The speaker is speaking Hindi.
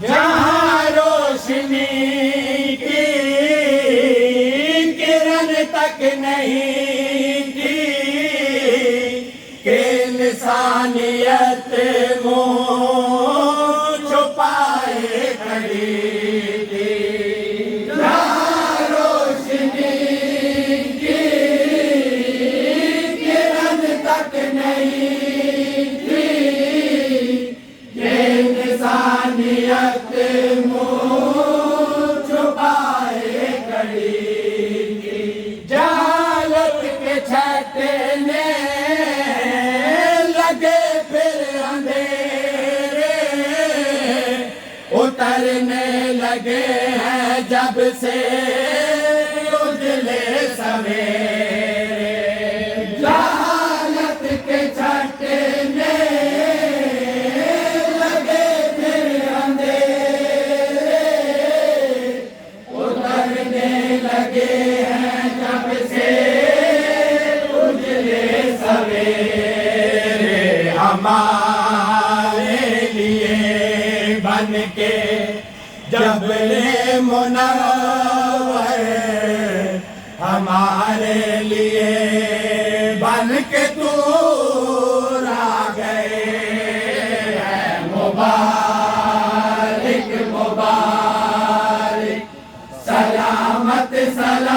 जहाँ रोशनी की किरण तक नहीं थी कि इंसानियत मुँह छुपाए खड़ी थी। जहाँ रोशनी की किरण तक नहीं थी कि इंसानियत मुँह छुपाए खड़ी थी। जहालत के छटने लगे फिर अंधेरे, उतरने लगे हैं जब से उजले सवेरे। जहालत के छटने लगे फिर अंधेरे, उतरने लगे हैं जब से उजले सवेरे। हमारे लिए बन के जबले मुनव्वर, हमारे लिए बन के दूर आ गए हैं। मुबारक मुबारक सलामत सलामत